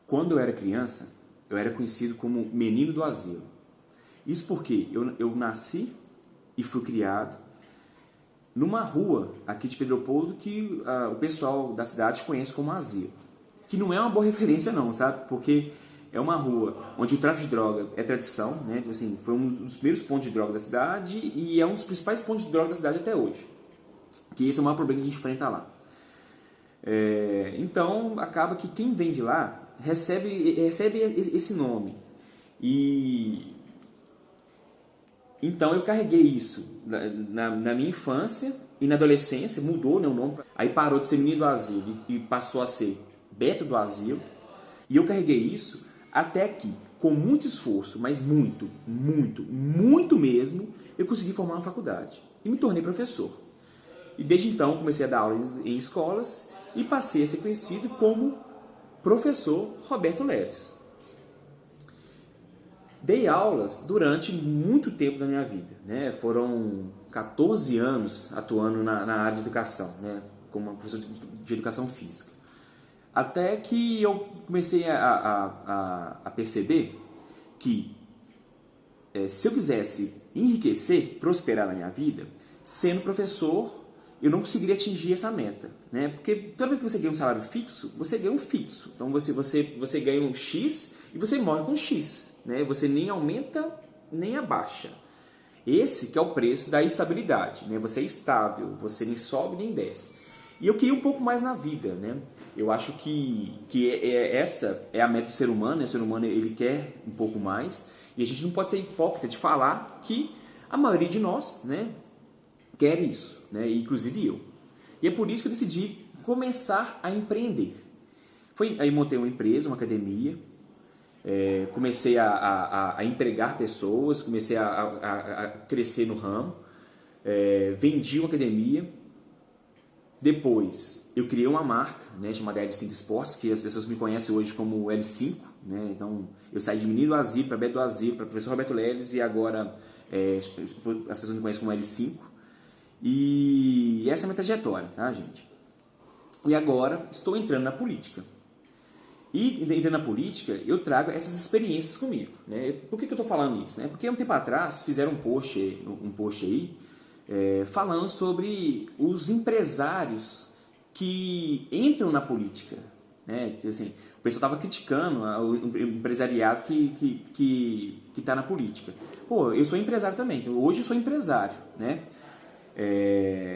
Quando eu era criança, eu era conhecido como menino do asilo. Isso porque eu nasci e fui criado numa rua aqui de Pedro Leopoldo que o pessoal da cidade conhece como asilo. Que não é uma boa referência não, sabe? Porque é uma rua onde o tráfico de droga é tradição, né? Então, assim, foi um dos primeiros pontos de droga da cidade e é um dos principais pontos de droga da cidade até hoje. Que esse é o maior problema que a gente enfrenta lá. Então, acaba que quem vem de lá recebe esse nome. E então eu carreguei isso na minha infância e na adolescência, mudou, né, o nome. Aí parou de ser menino do asilo e passou a ser Beto do asilo. E eu carreguei isso até que, com muito esforço, mas muito, muito, muito mesmo, eu consegui formar uma faculdade e me tornei professor. E desde então comecei a dar aula em escolas e passei a ser conhecido como professor Roberto Leles. Dei aulas durante muito tempo da minha vida, né? Foram 14 anos atuando na área de educação, né? Como professor de educação física. Até que eu comecei a perceber que se eu quisesse enriquecer, prosperar na minha vida, sendo professor, eu não conseguiria atingir essa meta, né? Porque toda vez que você ganha um salário fixo, você ganha um fixo. Então você ganha um X e você morre com um X, né? Você nem aumenta nem abaixa. Esse que é o preço da estabilidade, né? Você é estável, você nem sobe nem desce. E eu queria um pouco mais na vida, né? Eu acho que essa é a meta do ser humano, né? O ser humano ele quer um pouco mais e a gente não pode ser hipócrita de falar que a maioria de nós, né, quer isso, né? Inclusive eu. E é por isso que eu decidi começar a empreender. Aí montei uma empresa, uma academia, comecei a empregar pessoas, comecei a crescer no ramo, vendi uma academia. Depois eu criei uma marca, né, chamada L5 Sports, que as pessoas me conhecem hoje como L5, né? Então eu saí de menino do asilo para Beto do asilo, para professor Roberto Leles e agora as pessoas me conhecem como L5. E essa é a minha trajetória, tá, gente? E agora estou entrando na política. E entrando na política, eu trago essas experiências comigo, né? Por que eu estou falando isso, né? Porque há um tempo atrás fizeram um post aí falando sobre os empresários que entram na política, né? Que, assim, o pessoal estava criticando o empresariado que está na política. Pô, eu sou empresário também, então hoje eu sou empresário, né?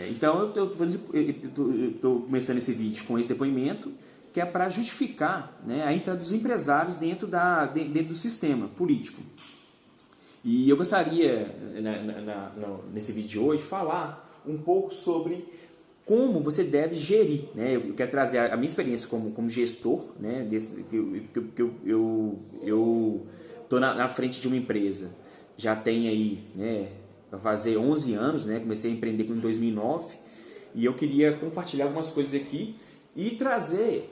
Então eu estou começando esse vídeo com esse depoimento que é para justificar, né, a entrada dos empresários dentro do sistema político. E eu gostaria, nesse vídeo de hoje, falar um pouco sobre como você deve gerir, né? Eu quero trazer a minha experiência como gestor, né? Eu estou na frente de uma empresa, já tem aí, né, vai fazer 11 anos, né? Comecei a empreender em 2009 e eu queria compartilhar algumas coisas aqui e trazer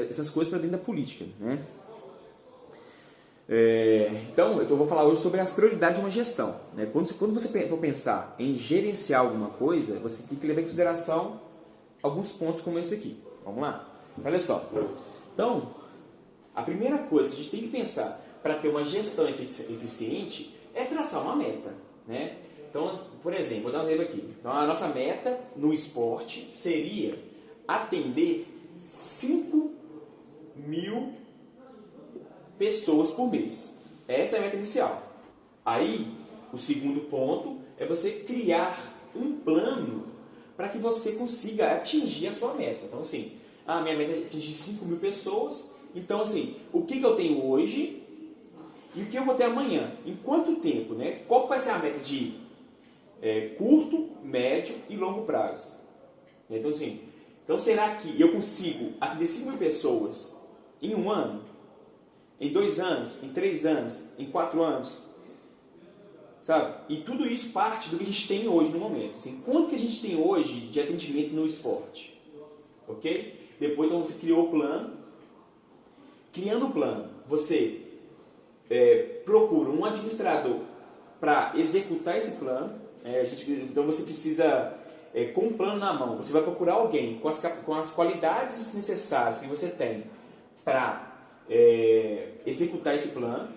essas coisas para dentro da política, né? Então, eu vou falar hoje sobre as prioridades de uma gestão, né? Quando você for pensar em gerenciar alguma coisa, você tem que levar em consideração alguns pontos como esse aqui. Vamos lá? Olha só. Então, a primeira coisa que a gente tem que pensar para ter uma gestão eficiente é traçar uma meta, né? Então, por exemplo, vou dar um exemplo aqui. Então, a nossa meta no esporte seria atender 5.000 pessoas por mês. Essa é a meta inicial. Aí, o segundo ponto é você criar um plano para que você consiga atingir a sua meta. Então, assim, a minha meta é atingir 5.000 pessoas. Então, assim, o que eu tenho hoje e o que eu vou ter amanhã? Em quanto tempo, né? Qual vai ser a meta de curto, médio e longo prazo? Então, assim, será que eu consigo atender 5.000 pessoas em um ano? Em 2 anos, em 3 anos, em 4 anos, sabe? E tudo isso parte do que a gente tem hoje no momento. Assim, quanto que a gente tem hoje de atendimento no esporte? Ok? Depois, então, você criou o plano. Criando o plano, você procura um administrador para executar esse plano. Então, você precisa, com o plano na mão, você vai procurar alguém com as qualidades necessárias que você tem para executar esse plano.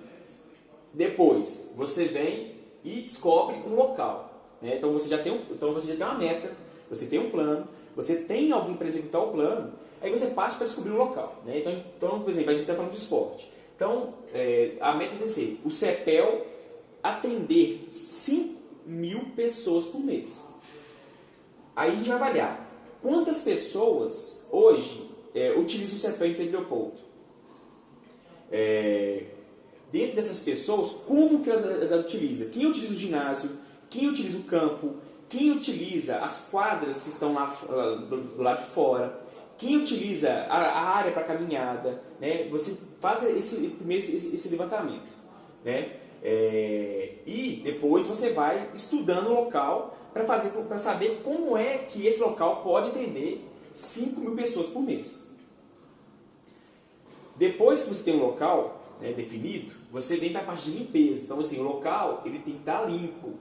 Depois, você vem e descobre um local, né? Então você já tem uma meta, você tem um plano, você tem alguém para executar o plano, aí você parte para descobrir um local, né? Então, por exemplo, a gente está falando de esporte. Então, a meta deve ser o CEPEL atender 5.000 pessoas por mês. Aí a gente vai avaliar quantas pessoas hoje utilizam o CEPEL em Pedro Leopoldo. Dentro dessas pessoas, como que elas utilizam? Quem utiliza o ginásio? Quem utiliza o campo? Quem utiliza as quadras que estão lá do lado de fora? Quem utiliza a área para caminhada? Né? Você faz esse levantamento. Né? E depois você vai estudando o local para saber como é que esse local pode atender 5.000 pessoas por mês. Depois que você tem um local, né, definido, você vem para a parte de limpeza. Então, assim, o local ele tem que estar limpo.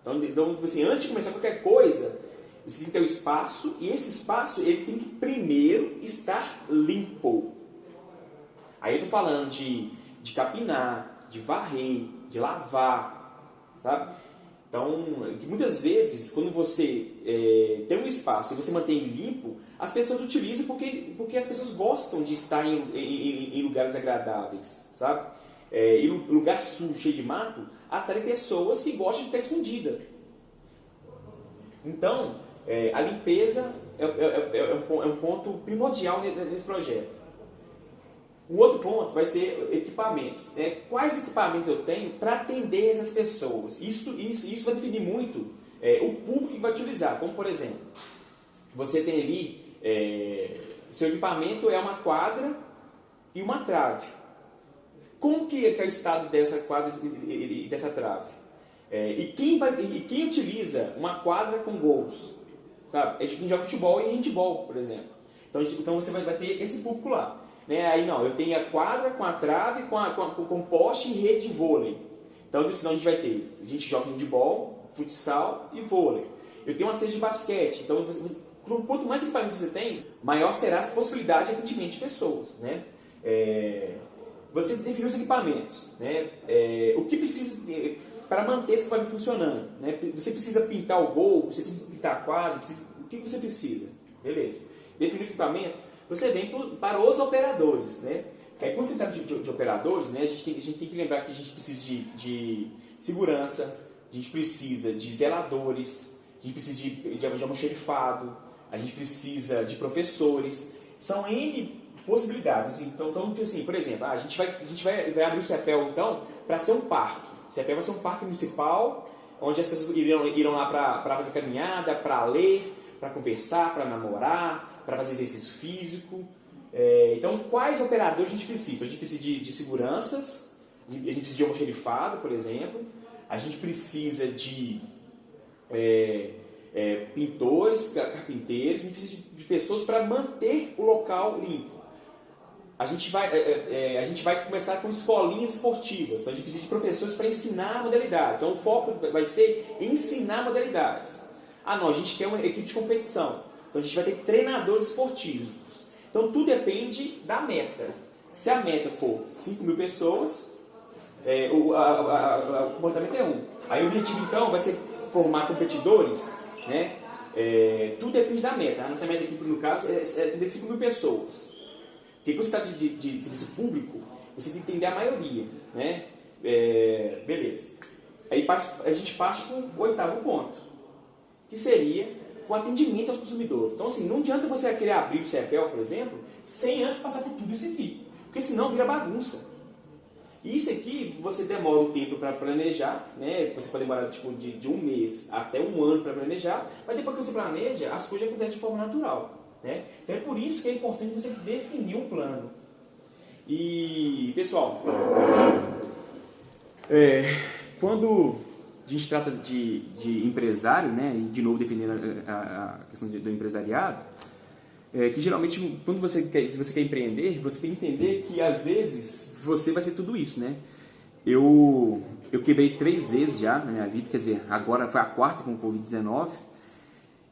Então assim, antes de começar qualquer coisa, você tem que ter o espaço, e esse espaço ele tem que primeiro estar limpo. Aí eu estou falando de capinar, de varrer, de lavar, sabe? Então, muitas vezes, quando você tem um espaço e você mantém ele limpo, as pessoas utilizam porque as pessoas gostam de estar em lugares agradáveis, sabe? E lugar sujo, cheio de mato, atrai pessoas que gostam de ficar escondida. Então, a limpeza é um ponto primordial nesse projeto. O outro ponto vai ser equipamentos. Né? Quais equipamentos eu tenho para atender essas pessoas? Isso vai definir muito o público que vai utilizar. Como, por exemplo, você tem ali, seu equipamento é uma quadra e uma trave. Como que é o estado dessa quadra e dessa trave? E quem utiliza uma quadra com gols? Sabe? A gente joga futebol e handball, por exemplo. Então você vai ter esse público lá. Né? Aí não, eu tenho a quadra com a trave, com poste e rede de vôlei. Então senão a gente joga handball, futsal e vôlei. Eu tenho uma cesta de basquete. Então quanto mais equipamento você tem, maior será a possibilidade de atendimento de pessoas. Né? Você definiu os equipamentos. Né? O que precisa para manter esse equipamento funcionando? Né? Você precisa pintar o gol, você precisa pintar a quadra, o que você precisa? Beleza. Definiu o equipamento. Você vem para os operadores, né? Quando você está de operadores, né, a gente tem que lembrar que a gente precisa de segurança, a gente precisa de zeladores, a gente precisa de almoxerifado, a gente precisa de professores. São N possibilidades. Então assim, por exemplo, a gente vai abrir o CEPEL então para ser um parque. O CEPEL vai ser um parque municipal, onde as pessoas irão lá para fazer caminhada, para ler, para conversar, para namorar, para fazer exercício físico. Então, quais operadores a gente precisa? A gente precisa de seguranças, a gente precisa de almoxerifado, por exemplo, a gente precisa de pintores, carpinteiros, a gente precisa de pessoas para manter o local limpo. A gente vai começar com escolinhas esportivas, então a gente precisa de professores para ensinar modalidades. Então, o foco vai ser ensinar modalidades. Não, a gente quer uma equipe de competição. Então a gente vai ter treinadores esportivos. Então tudo depende da meta. Se a meta for 5.000 pessoas, o comportamento é 1. Aí o objetivo então vai ser formar competidores. Né? Tudo depende da meta. A nossa meta aqui, no caso, é de 5.000 pessoas. Porque quando você está de serviço público, você tem que entender a maioria. Né? Beleza. Aí a gente parte para o 8º ponto, que seria o atendimento aos consumidores. Então, assim, não adianta você querer abrir o CEPEL, por exemplo, sem antes passar por tudo isso aqui. Porque senão vira bagunça. E isso aqui, você demora um tempo para planejar, né? Você pode demorar tipo, de um mês até um ano para planejar, mas depois que você planeja, as coisas acontecem de forma natural. Né? Então é por isso que é importante você definir um plano. E, pessoal, quando a gente trata de empresário, né, e de novo defendendo a questão do empresariado, que geralmente se você quer empreender, você tem que entender que às vezes você vai ser tudo isso, né? Eu quebrei 3 vezes já na minha vida, quer dizer, agora foi a 4ª com o Covid-19,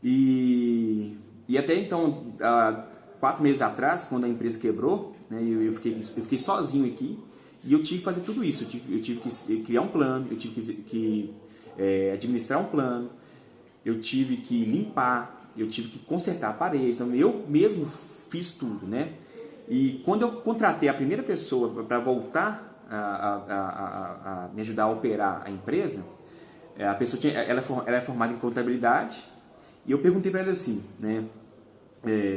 e até então, há 4 meses atrás, quando a empresa quebrou, né? Eu fiquei sozinho aqui e eu tive que fazer tudo isso. Eu tive que criar um plano, eu tive que administrar um plano, eu tive que limpar, eu tive que consertar a parede. Então eu mesmo fiz tudo, né? E quando eu contratei a primeira pessoa para voltar a me ajudar a operar a empresa, a pessoa ela é formada em contabilidade, e eu perguntei para ela assim, né?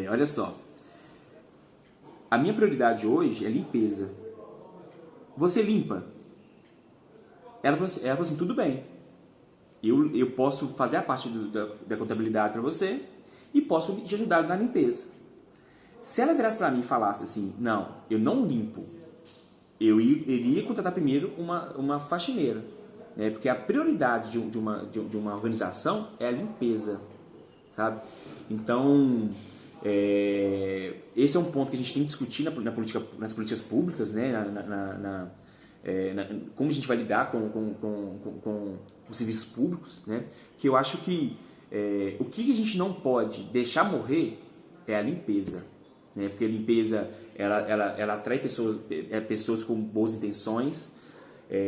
Olha só, a minha prioridade hoje é limpeza. Você limpa? Ela falou assim, tudo bem. Eu posso fazer a parte da contabilidade para você e posso te ajudar na limpeza. Se ela virasse para mim e falasse assim, não, eu não limpo, eu iria contratar primeiro uma faxineira, né? Porque a prioridade de uma organização é a limpeza, sabe? Então, esse é um ponto que a gente tem que discutir nas políticas públicas, né? Como a gente vai lidar com os serviços públicos, né? Que eu acho que o que a gente não pode deixar morrer é a limpeza, né? Porque a limpeza ela atrai pessoas com boas intenções,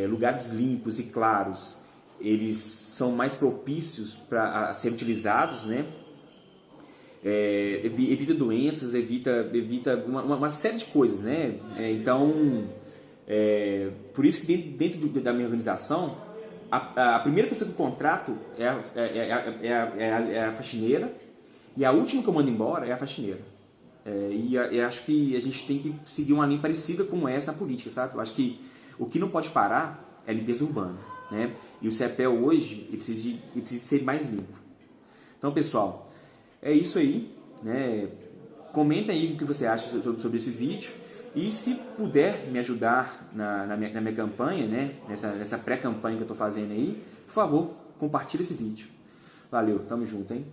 lugares limpos e claros, eles são mais propícios para serem utilizados, né? Evita doenças, evita uma série de coisas, né? Então, por isso que dentro da minha organização, a primeira pessoa que eu contrato é a faxineira, e a última que eu mando embora é a faxineira. E eu acho que a gente tem que seguir uma linha parecida com essa na política, sabe? Eu acho que o que não pode parar é a limpeza urbana, né? E o CEPEL hoje ele precisa ser mais limpo. Então, pessoal, é isso aí, né? Comenta aí o que você acha sobre esse vídeo, e se puder me ajudar na minha campanha, né? Nessa pré-campanha que eu estou fazendo aí, por favor, compartilhe esse vídeo. Valeu, tamo junto, hein?